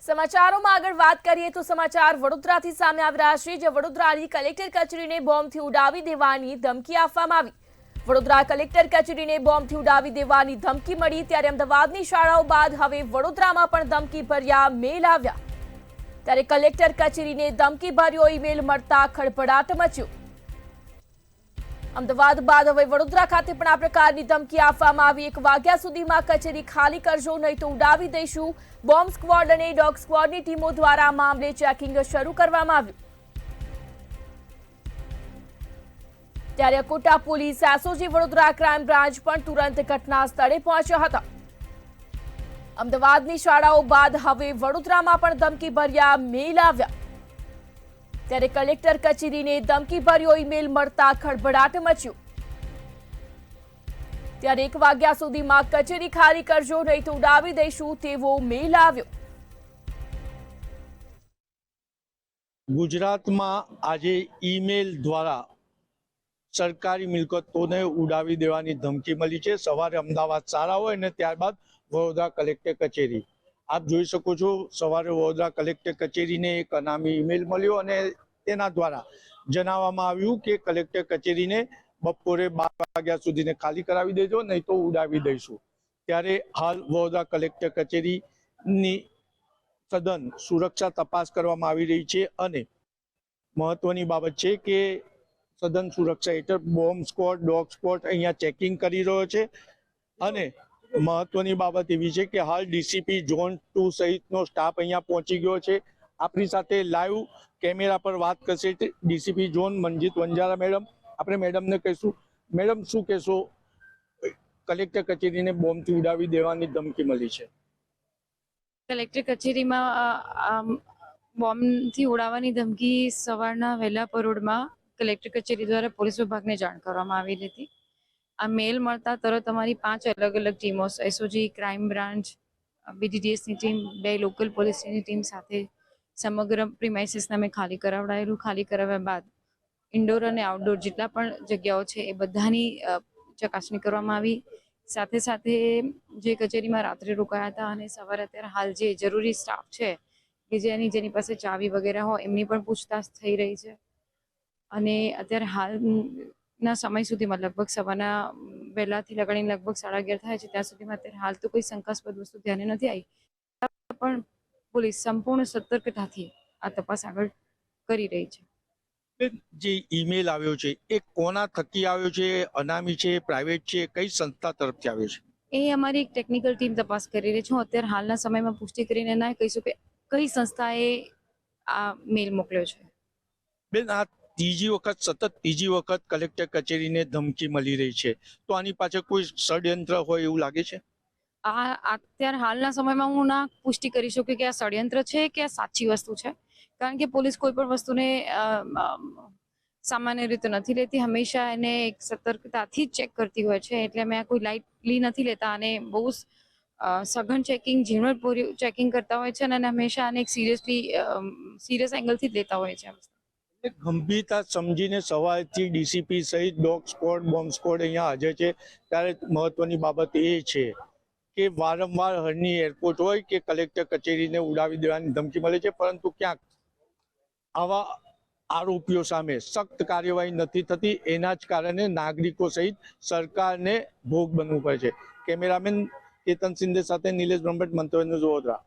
સમાચારોમાં આગળ વાત કરીએ તો સમાચાર વડોદરાથી સામે આવી રહ્યા છે, જે વડોદરાની કલેક્ટર કચેરીને બોમ્બથી ઉડાવી દેવાની ધમકી આપવામાં આવી। વડોદરા કલેક્ટર કચેરીને બોમ્બથી ઉડાવી દેવાની ધમકી મળી, ત્યારે અમદાવાદની શાળાઓ બાદ હવે વડોદરામાં પણ ધમકીભર્યા મેલ આવ્યા। ત્યારે કલેક્ટર કચેરીને ધમકીભર્યો ઈમેલ મળતા ખળભળાટ મચ્યો। અમદાવાદ બાદ હવે વડોદરા ખાતે પણ આ પ્રકારની ધમકી આપવામાં આવી। 1 વાગ્યા સુધીમાં કચેરી ખાલી કરજો, નહીં તો ઉડાવી દઈશું। બોમ્બ સ્ક્વોડ અને ડોગ સ્ક્વોડની ટીમો દ્વારા આ મામલે ચેકિંગ શરૂ કરવામાં આવ્યું। ત્યારે Akota police, SOG Vadodara crime branch પણ તુરંત ઘટના સ્થળે પહોંચ્યા હતા। અમદાવાદની શાળાઓ બાદ હવે વડોદરામાં પણ ધમકીભર્યા મેલ આવ્યા। ત્યારે કલેક્ટર કચેરીને ધમકીભર્યો ઈમેલ મળતા ખળભળાટ મચ્યો। ત્યારે 1 વાગ્યા સુધીમાં કચેરી ખાલી કરજો, નહીં તો ઉડાવી દઈશું તેવો મેલ આવ્યો। ગુજરાતમાં આજે ઈમેલ દ્વારા સરકારી મિલકતોને ઉડાવી દેવાની ધમકી મળી છે। સવારે અમદાવાદ શાળાઓ અને ત્યારબાદ વડોદરા કલેક્ટર કચેરી। આપ જોઈ શકો છો, સવારે વડોદરા કલેક્ટર કચેરીને એક અનામી ઈમેલ મળ્યો અને તેના દ્વારા જણાવવામાં આવ્યું કે કલેક્ટર કચેરીને બપોરે 12 વાગ્યા સુધીને ખાલી કરાવી દેજો, નહીં તો ઉડાવી દઈશું। ત્યારે હાલ વડોદરા કલેક્ટર કચેરીની સઘન સુરક્ષા તપાસ કરવામાં આવી રહી છે અને મહત્વની બાબત છે કે સઘન સુરક્ષા હેઠળ બોમ્બ સ્ક્વોડ, ડોગ સ્ક્વોડ અહીંયા ચેકિંગ કરી રહ્યો છે અને મહત્વની બાબત એવી છે કે હાલ ડીસીપી ઝોન 2 સહિતનો સ્ટાફ અહીંયા પહોંચી ગયો છે। આપણી સાથે લાઈવ કેમેરા પર વાત કરશે DCP zone Manjit Vanjara madam. આપણે મેડમને કહીશું, મેડમ શું કહેશો, કલેક્ટર કચેરીને બોમ્બથી ઉડાવી દેવાની ધમકી મળી છે? કલેક્ટર કચેરીમાં બોમ્બથી ઉડાવવાની ધમકી સવારના વહેલા પરોઢમાં કલેક્ટર કચેરી દ્વારા પોલીસ વિભાગને જાણ કરવામાં આવેલી હતી। આ મેલ મળતા તરત અમારી 5 અલગ અલગ ટીમો, એસઓજી, ક્રાઇમ બ્રાન્ચ, બીડીડીએસની ટીમ, 2 લોકલ પોલીસની ટીમ સાથે સમગ્ર પ્રિમાઇસીસને અમે ખાલી કરાવડાયેલું। ખાલી કરાવ્યા બાદ ઇન્ડોર અને આઉટડોર જેટલા પણ જગ્યાઓ છે એ બધાની ચકાસણી કરવામાં આવી। સાથે સાથે જે કચેરીમાં રાત્રે રોકાયા હતા અને સવારે અત્યારે હાલ જે જરૂરી સ્ટાફ છે કે જેની પાસે ચાવી વગેરે હોય એમની પણ પૂછતાછ થઈ રહી છે અને અત્યારે હાલના સમય સુધીમાં લગભગ સવારના વહેલાથી લગાડીને લગભગ 11:30 થાય છે ત્યાં સુધીમાં અત્યારે હાલ તો કોઈ શંકાસ્પદ વસ્તુ ધ્યાને નથી આવી, પણ પોલીસ સંપૂર્ણ સતર્કતાથી આ તપાસ આગળ કરી રહી છે। જે ઈમેલ આવ્યો છે એ કોના થકી આવ્યો છે? અનામી છે, પ્રાઇવેટ છે, કઈ સંસ્થા તરફથી આવ્યો છે? એ અમારી એક ટેકનિકલ ટીમ તપાસ કરી રહી છે। હું અત્યારે હાલના સમયમાં પુષ્ટિ કરીને ના કહીશું કે કઈ સંસ્થાએ આ મેલ મોકલ્યો છે। બેન, આ સતત ત્રીજી વખત કલેક્ટર કચેરીને ધમકી મળી રહી છે, તો આની પાછળ કોઈ ષડયંત્ર હોય એવું લાગે છે? આ અત્યારે હાલના સમયમાં હું ના પુષ્ટિ કરી શકું કે આ ષડયંત્ર છે કે આ સાચી વસ્તુ છે, કારણ કે પોલીસ કોઈ પણ વસ્તુને સામાન્ય રીતે નથી લેતી, હંમેશા એને એક સતર્કતાથી જ ચેક કરતી હોય છે। એટલે અમે આ કોઈ લાઇટલી નથી લેતા અને બહુ સઘન ચેકિંગ, ઝીણવટભર્યું ચેકિંગ કરતા હોય છે અને હંમેશા આને એક સિરિયસ એંગલથી જ લેતા હોય છે। ગંભીરતા સમજીને સવારથી ડીસીપી સહિત ડોગ સ્ક્વોડ, બોમ્બ સ્ક્વોડ અહીંયા હાજર છે। ત્યારે મહત્વની બાબત એ છે કે વારંવાર હરની એરપોર્ટ હોય કે કલેક્ટર કચેરીને ઉડાવી દેવાની ધમકી મળે છે, પરંતુ ક્યાંક આવા આરોપીઓ સામે સખ્ત કાર્યવાહી નથી થતી। એના જ કારણે નાગરિકો સહિત સરકારને ભોગ બનવું પડે છે। કેમેરામેન કેતન સિંધે સાથે નિલેશ બ્રહ્મભટ્ટ, મંતવ્ય ન્યૂઝ, વડોદરા।